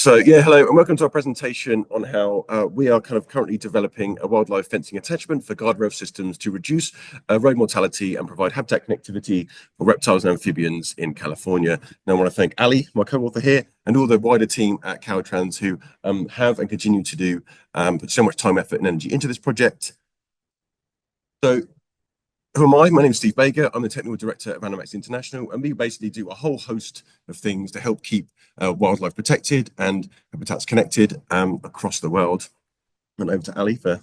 So yeah, hello and welcome to our presentation on how we are currently developing a wildlife fencing attachment for guardrail systems to reduce road mortality and provide habitat connectivity for reptiles and amphibians in California. Now I want to thank Ali, my co-author here, and all the wider team at Caltrans who have and continue to do put so much time, effort and energy into this project. So who am I? My name is Steve Béga. I'm the Technical Director of Animex International, and we basically do a whole host of things to help keep wildlife protected and habitats connected across the world. And over to Ali for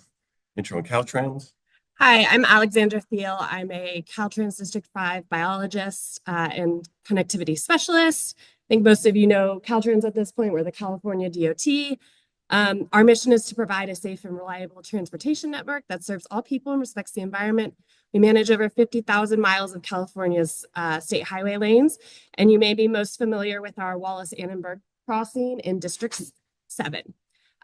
intro on Caltrans. Hi, I'm Alexandra Thiel. I'm a Caltrans District 5 biologist and connectivity specialist. I think most of you know Caltrans at this point. We're the California DOT. Our mission is to provide a safe and reliable transportation network that serves all people and respects the environment. We manage over 50,000 miles of California's state highway lanes, and you may be most familiar with our Wallace-Annenberg crossing in District 7.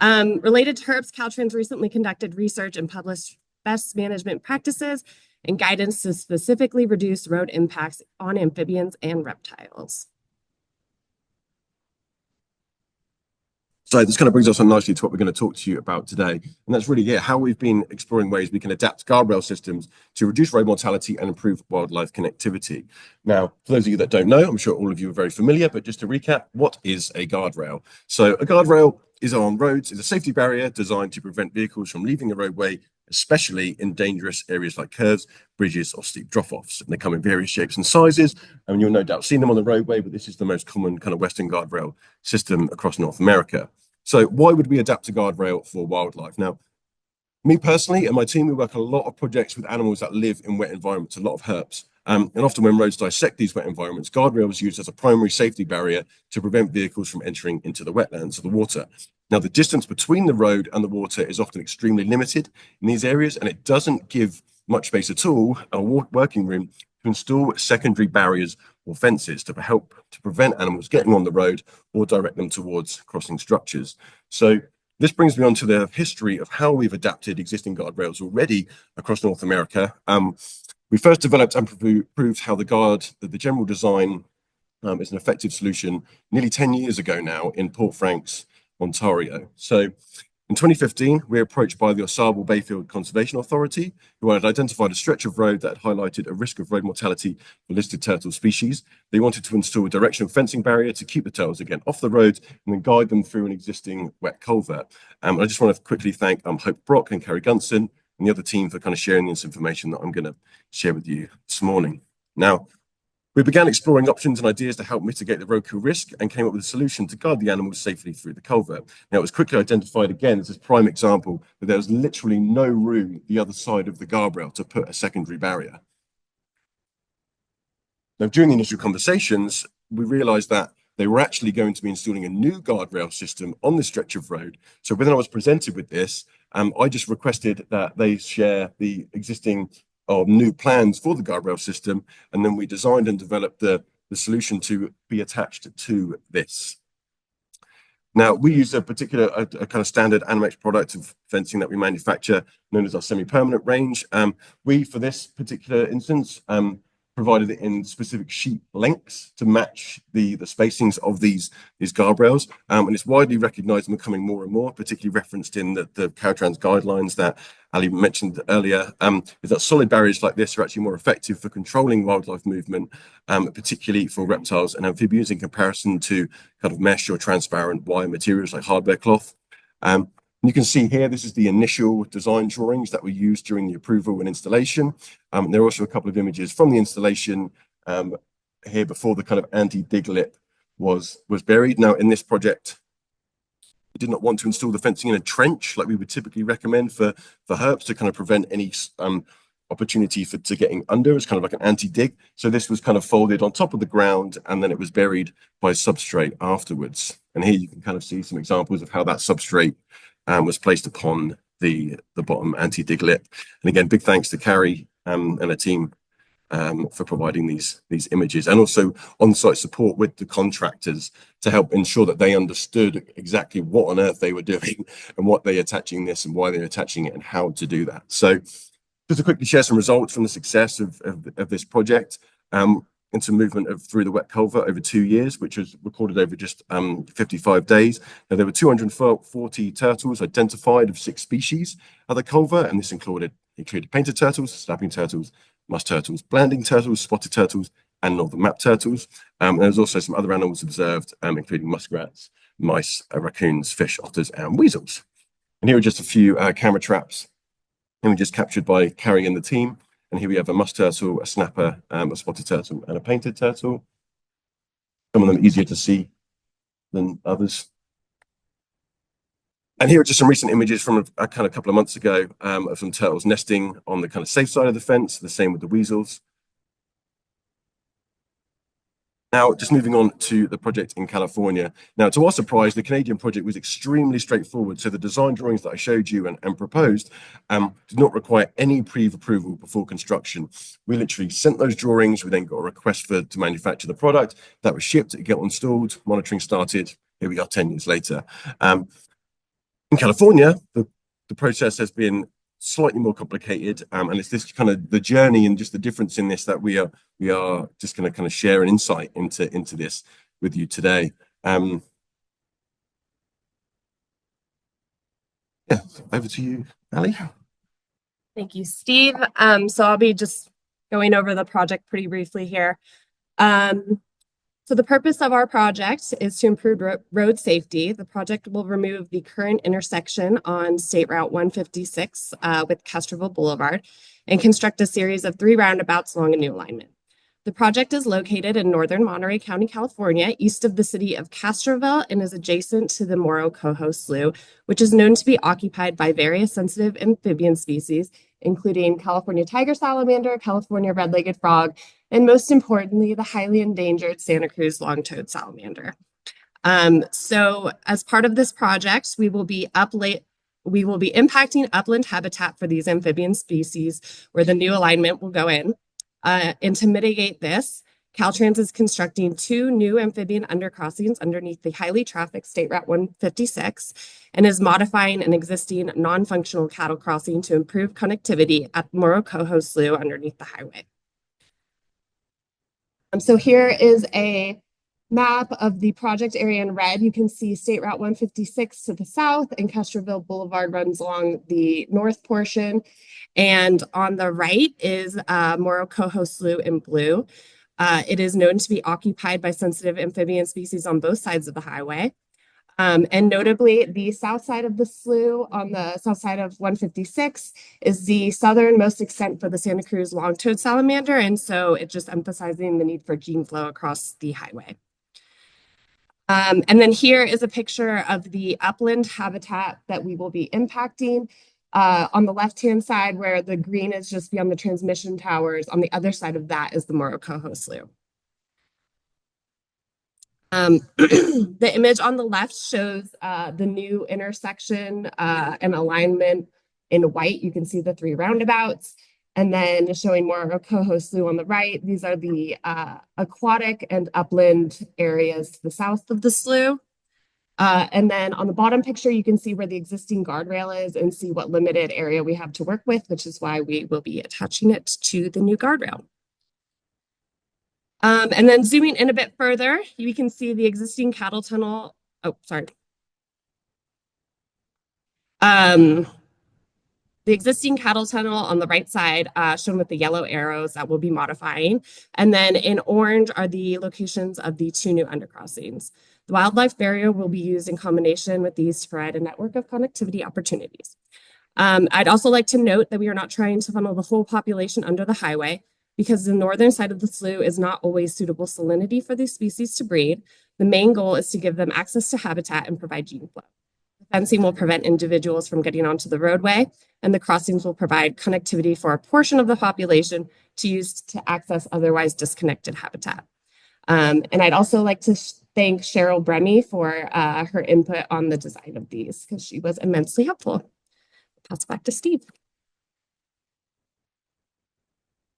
Related to HERPs, Caltrans recently conducted research and published best management practices and guidance to specifically reduce road impacts on amphibians and reptiles. So this kind of brings us on nicely to what we're going to talk to you about today. And that's really how we've been exploring ways we can adapt guardrail systems to reduce road mortality and improve wildlife connectivity. Now, for those of you that don't know, I'm sure all of you are very familiar, but just to recap, what is a guardrail? So a guardrail is on roads, is a safety barrier designed to prevent vehicles from leaving the roadway, especially in dangerous areas like curves, bridges, or steep drop-offs. And they come in various shapes and sizes, and you'll no doubt seen them on the roadway, but this is the most common kind of Western guardrail system across North America. So why would we adapt a guardrail for wildlife? Now, me personally and my team, we work on a lot of projects with animals that live in wet environments, a lot of herps. And often when roads dissect these wet environments, guardrails are used as a primary safety barrier to prevent vehicles from entering into the wetlands or the water. Now, the distance between the road and the water is often extremely limited in these areas, and it doesn't give much space at all, a working room, to install secondary barriers or fences to help to prevent animals getting on the road or direct them towards crossing structures. So this brings me on to the history of how we've adapted existing guardrails already across North America. We first developed and proved how the general design is an effective solution nearly 10 years ago now in Port Franks, Ontario. So in 2015, we were approached by the Osable Bayfield Conservation Authority, who had identified a stretch of road that highlighted a risk of road mortality for listed turtle species. They wanted to install a directional fencing barrier to keep the turtles again off the road and then guide them through an existing wet culvert. I just want to quickly thank Hope Brock and Kerry Gunson and the other team for kind of sharing this information that I'm going to share with you this morning. Now, we began exploring options and ideas to help mitigate the roadkill risk and came up with a solution to guide the animals safely through the culvert. Now, it was quickly identified again as this prime example that there was literally no room the other side of the guardrail to put a secondary barrier. Now, during the initial conversations, we realized that they were actually going to be installing a new guardrail system on this stretch of road. So when I was presented with this, I just requested that they share the existing new plans for the guardrail system, and then we designed and developed the solution to be attached to this. Now, we use a particular kind of standard Animex product of fencing that we manufacture, known as our semi-permanent range. We, for this particular instance, provided it in specific sheet lengths to match the spacings of these guardrails. And it's widely recognized and becoming more and more, particularly referenced in the Caltrans guidelines that Ali mentioned earlier, is that solid barriers like this are actually more effective for controlling wildlife movement, particularly for reptiles and amphibians in comparison to kind of mesh or transparent wire materials like hardware cloth. You can see here, this is the initial design drawings that were used during the approval and installation. There are also a couple of images from the installation here before the kind of anti-dig lip was buried. Now, in this project, we did not want to install the fencing in a trench like we would typically recommend for herps to kind of prevent any opportunity to getting under. It's kind of like an anti-dig. So this was kind of folded on top of the ground and then it was buried by substrate afterwards. And here you can kind of see some examples of how that substrate was placed upon the bottom anti-dig lip. And again, big thanks to Carrie and her team for providing these images, and also on-site support with the contractors to help ensure that they understood exactly what on earth they were doing and what they're attaching this and why they're attaching it and how to do that. So just to quickly share some results from the success of this project. into movement through the wet culvert over 2 years, which was recorded over just 55 days. Now, there were 240 turtles identified of 6 species at the culvert, and this included painted turtles, snapping turtles, musk turtles, blanding turtles, spotted turtles, and northern map turtles. There's also some other animals observed, including muskrats, mice, raccoons, fish, otters, and weasels. And here are just a few camera traps images captured by Carrie and the team. And here we have a musk turtle, a snapper, a spotted turtle, and a painted turtle. Some of them easier to see than others. And here are just some recent images from a couple of months ago of some turtles nesting on the kind of safe side of the fence. The same with the weasels. Now, just moving on to the project in California. Now, to our surprise, the Canadian project was extremely straightforward. So the design drawings that I showed you and proposed did not require any pre-approval before construction. We literally sent those drawings. We then got a request to manufacture the product. That was shipped, it got installed, monitoring started. Here we are 10 years later. In California, the process has been slightly more complicated, and it's this kind of the journey and just the difference in this that we are just going to kind of share an insight into this with you today. Yeah, over to you, Ali. Thank you, Steve. So I'll be just going over the project pretty briefly here. So the purpose of our project is to improve road safety. The project will remove the current intersection on State Route 156 with Castroville Boulevard and construct a series of 3 roundabouts along a new alignment. The project is located in northern Monterey County, California, east of the city of Castroville, and is adjacent to the Morro Coho Slough, which is known to be occupied by various sensitive amphibian species, including California tiger salamander, California red-legged frog, and most importantly, the highly endangered Santa Cruz long-toed salamander. So as part of this project, we will be impacting upland habitat for these amphibian species where the new alignment will go in. And to mitigate this, Caltrans is constructing 2 new amphibian undercrossings underneath the highly trafficked State Route 156 and is modifying an existing non-functional cattle crossing to improve connectivity at Morro Coho Slough underneath the highway. So here is a map of the project area in red. You can see State Route 156 to the south, and Castroville Boulevard runs along the north portion. And on the right is Morro Coho Slough in blue. It is known to be occupied by sensitive amphibian species on both sides of the highway. And notably, the south side of the slough on the south side of 156 is the southernmost extent for the Santa Cruz long-toed salamander. And so it's just emphasizing the need for gene flow across the highway. And then here is a picture of the upland habitat that we will be impacting. On the left-hand side, where the green is just beyond the transmission towers, on the other side of that is the Morro Coho Slough. The image on the left shows the new intersection and alignment in white. You can see the 3 roundabouts. And then showing Morro Coho Slough on the right. These are the aquatic and upland areas to the south of the slough. And then on the bottom picture, you can see where the existing guardrail is and see what limited area we have to work with, which is why we will be attaching it to the new guardrail. And then zooming in a bit further, you can see the existing cattle tunnel. Oh, sorry. The existing cattle tunnel on the right side, shown with the yellow arrows that we'll be modifying. And then in orange are the locations of the 2 new undercrossings. The wildlife barrier will be used in combination with these to provide a network of connectivity opportunities. I'd also like to note that we are not trying to funnel the whole population under the highway because the northern side of the slough is not always suitable salinity for these species to breed. The main goal is to give them access to habitat and provide gene flow. The fencing will prevent individuals from getting onto the roadway, and the crossings will provide connectivity for a portion of the population to use to access otherwise disconnected habitat. And I'd also like to thank Cheryl Bremy for her input on the design of these because she was immensely helpful. I'll pass it back to Steve.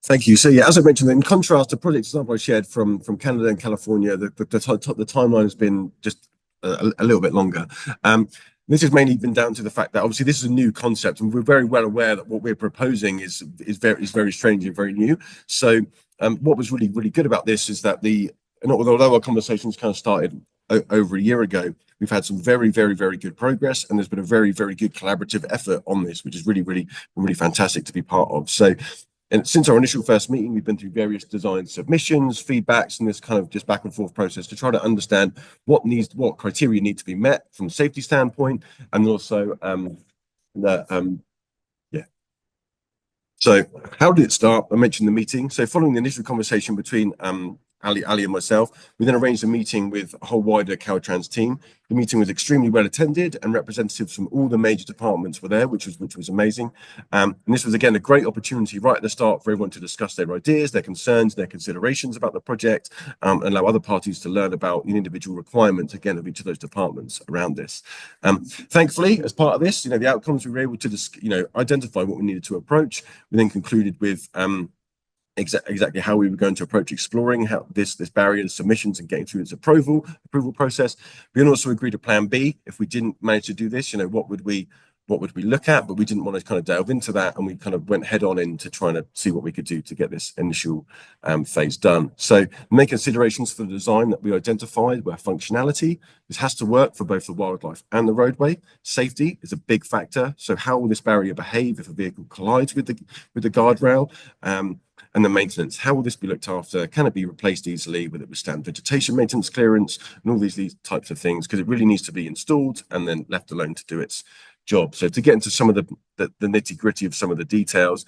Thank you. So yeah, as I mentioned, in contrast to project example I shared from Canada and California, the timeline has been just a little bit longer. This has mainly been down to the fact that obviously this is a new concept, and we're very well aware that what we're proposing is very strange and very new. So what was really good about this is that and although our conversations kind of started over a year ago, we've had some very good progress, and there's been a very good collaborative effort on this, which is really fantastic to be part of. So, and since our initial first meeting, we've been through various design submissions, feedbacks, and this kind of just back and forth process to try to understand what criteria need to be met from a safety standpoint, and also yeah. So how did it start? I mentioned the meeting. So following the initial conversation between Ali and myself, we then arranged a meeting with a whole wider Caltrans team. The meeting was extremely well attended, and representatives from all the major departments were there, which was amazing. And this was again a great opportunity right at the start for everyone to discuss their ideas, their concerns, their considerations about the project, and allow other parties to learn about the individual requirements again of each of those departments around this. Thankfully, as part of this, the outcomes we were able to identify what we needed to approach. We then concluded with exactly how we were going to approach exploring how this barrier and submissions and getting through its approval process. We then also agreed to plan B if we didn't manage to do this. What would we look at? But we didn't want to kind of delve into that, and we kind of went head on into trying to see what we could do to get this initial phase done. So main considerations for the design that we identified were functionality. This has to work for both the wildlife and the roadway. Safety is a big factor. So how will this barrier behave if a vehicle collides with the guardrail? And the maintenance, how will this be looked after? Can it be replaced easily? Will it withstand vegetation maintenance clearance? And all these types of things, because it really needs to be installed and then left alone to do its job. So to get into some of the nitty gritty of some of the details,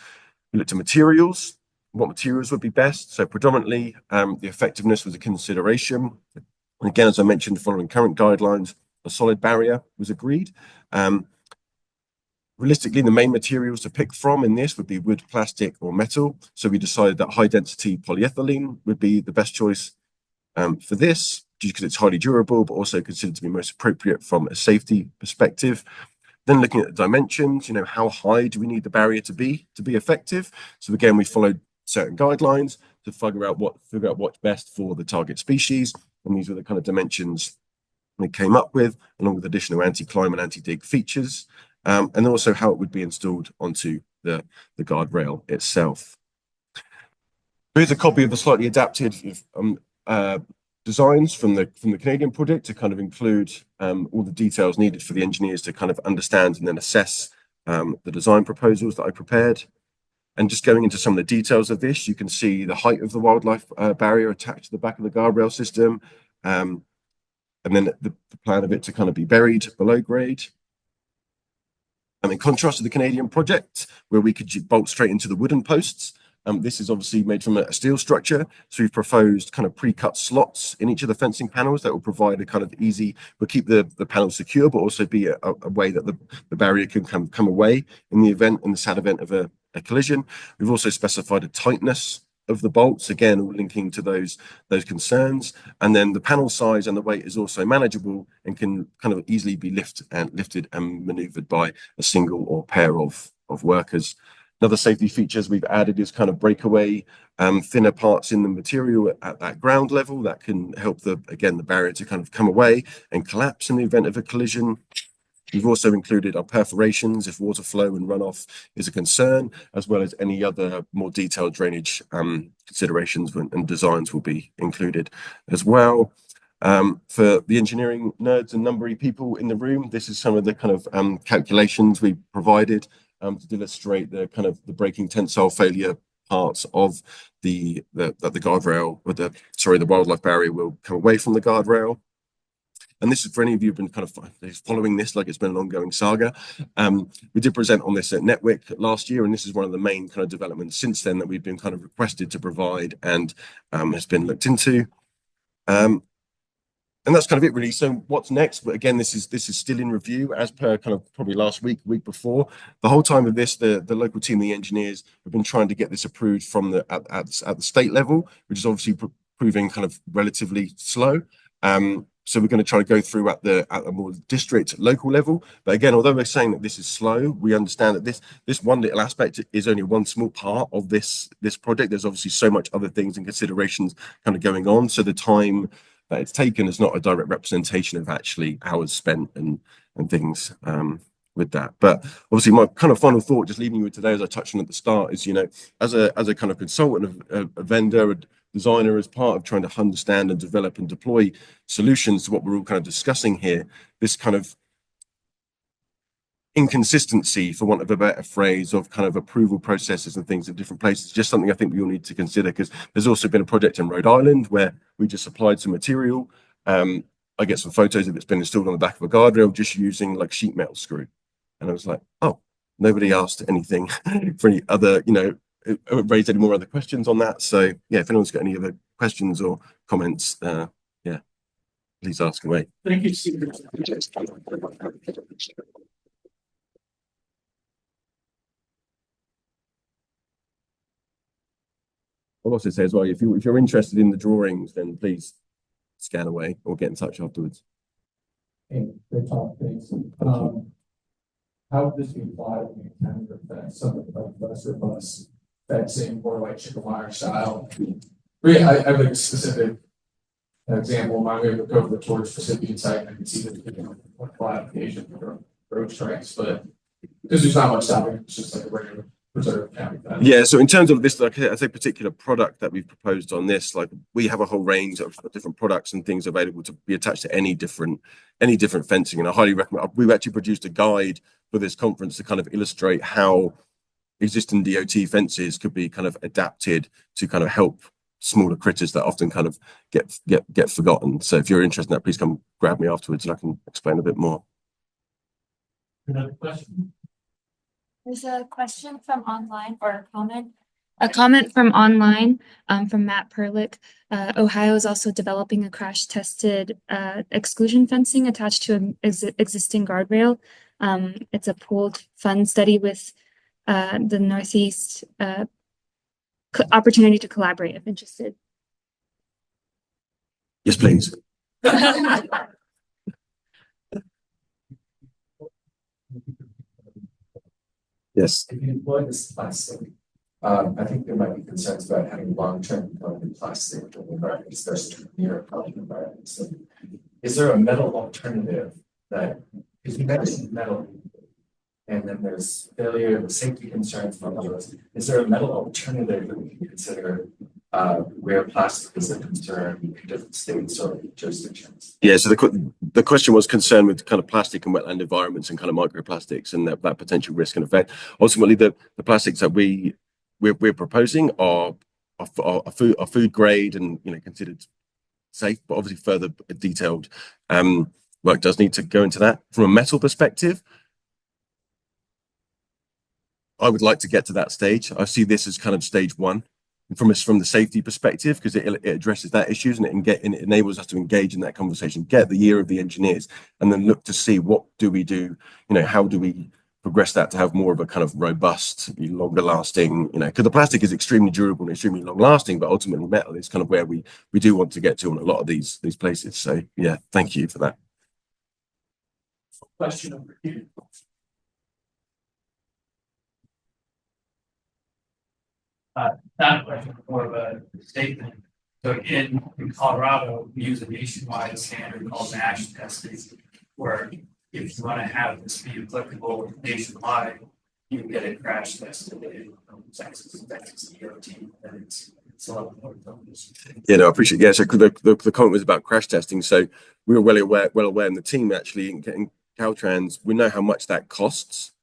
we looked at materials, what materials would be best. So predominantly the effectiveness was a consideration. And again, as I mentioned, following current guidelines, a solid barrier was agreed. Realistically, the main materials to pick from in this would be wood, plastic, or metal. So we decided that high-density polyethylene would be the best choice for this, because it's highly durable, but also considered to be most appropriate from a safety perspective. Then looking at the dimensions, how high do we need the barrier to be effective? So again, we followed certain guidelines to figure out what's best for the target species, and these were the kind of dimensions we came up with, along with additional anti-climb and anti-dig features. And also how it would be installed onto the guardrail itself. Here's a copy of the slightly adapted designs from the Canadian project to kind of include all the details needed for the engineers to kind of understand and then assess the design proposals that I prepared. And just going into some of the details of this, you can see the height of the wildlife barrier attached to the back of the guardrail system, and then the plan of it to kind of be buried below grade. In contrast to the Canadian project, where we could bolt straight into the wooden posts, this is obviously made from a steel structure. So we've proposed kind of pre-cut slots in each of the fencing panels that will provide a kind of will keep the panel secure, but also be a way that the barrier can come away in the sad event of a collision. We've also specified a tightness of the bolts, again, all linking to those concerns. And then the panel size and the weight is also manageable and can kind of easily be lifted and maneuvered by a single or pair of workers. Another safety features we've added is kind of breakaway thinner parts in the material at that ground level that can help the barrier to kind of come away and collapse in the event of a collision. We've also included our perforations if water flow and runoff is a concern, as well as any other more detailed drainage considerations and designs will be included as well. For the engineering nerds and numbery people in the room, this is some of the kind of calculations we provided to illustrate the kind of the breaking tensile failure parts of the guardrail, or the wildlife barrier will come away from the guardrail. And this is for any of you who've been kind of following this like it's been an ongoing saga. We did present on this at Netwick last year, and this is one of the main kind of developments since then that we've been kind of requested to provide and has been looked into. And that's kind of it really. So what's next? But again, this is still in review as per kind of probably last week before. The whole time of this, the local team, the engineers, have been trying to get this approved from at the state level, which is obviously proving kind of relatively slow. So we're going to try to go through at a more district local level. But again, although we're saying that this is slow, we understand that this one little aspect is only one small part of this project. There's obviously so much other things and considerations kind of going on. So the time that it's taken is not a direct representation of actually hours spent and things with that. But obviously, my kind of final thought, just leaving you with today, as I touched on at the start, is as a kind of consultant, a vendor, a designer, as part of trying to understand and develop and deploy solutions to what we're all kind of discussing here, this kind of inconsistency, for want of a better phrase, of kind of approval processes and things at different places, just something I think we all need to consider, because there's also been a project in Rhode Island where we just supplied some material. I get some photos of it's been installed on the back of a guardrail just using like sheet metal screw. And I was like, oh, nobody asked anything for any other, raised any more other questions on that. So yeah, if anyone's got any other questions or comments, yeah, please ask away. Thank you. I'll also say as well, if you're interested in the drawings, then please scan away or get in touch afterwards. Hey, good talk, thanks. How would this be applied in Canada that something like less robust fencing, more like chicken wire style? I have like a specific example. My way would go to the torch recipient site, and I can see the application for road strikes, but because there's not much stopping, it's just like a regular preserve county fence. Yeah, so in terms of this, like as a particular product that we've proposed on this, like we have a whole range of different products and things available to be attached to any different fencing, and I highly recommend. We've actually produced a guide for this conference to kind of illustrate how existing DOT fences could be kind of adapted to kind of help smaller critters that often kind of get forgotten. So if you're interested in that, please come grab me afterwards and I can explain a bit more. Another question? There's a question from online, or a comment. A comment from online, from Matt Perlick. Ohio is also developing a crash-tested exclusion fencing attached to an existing guardrail. It's a pooled fund study with the Northeast opportunity to collaborate if interested. Yes, please. Yes. If you employ this plastic, I think there might be concerns about having long-term component plastic in the environment, especially near public environments. So is there a metal alternative that, because you mentioned metal, and then there's failure, the safety concerns from those. Is there a metal alternative that we can consider where plastic is a concern in different states or jurisdictions? Yeah, so the question was concerned with kind of plastic and wetland environments and kind of microplastics and that potential risk and effect. Ultimately, the plastics that we're proposing are food grade and considered safe, but obviously further detailed work does need to go into that. From a metal perspective, I would like to get to that stage. I see this as kind of stage one from the safety perspective, because it addresses that issues and it enables us to engage in that conversation, get the ear of the engineers, and then look to see what do we do, how do we progress that to have more of a kind of robust, longer lasting, because the plastic is extremely durable and extremely long lasting, but ultimately metal is kind of where we do want to get to in a lot of these places. So yeah, thank you for that. Question over here. Not a question, more of a statement. So in Colorado, we use a nationwide standard called MASH testing, where if you want to have this be applicable nationwide, you can get it crash tested in Texas DOT, and it's a lot more. Yeah, no, I appreciate it. Yeah, so the comment was about crash testing. So we were well aware in the team actually in Caltrans, we know how much that costs.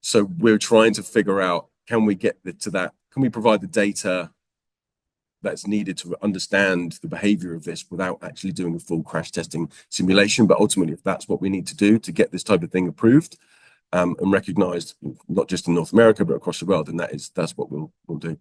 So we're trying to figure out, can we get to that? Can we provide the data that's needed to understand the behavior of this without actually doing a full crash testing simulation? But ultimately, if that's what we need to do to get this type of thing approved and recognized, not just in North America, but across the world, then that's what we'll do.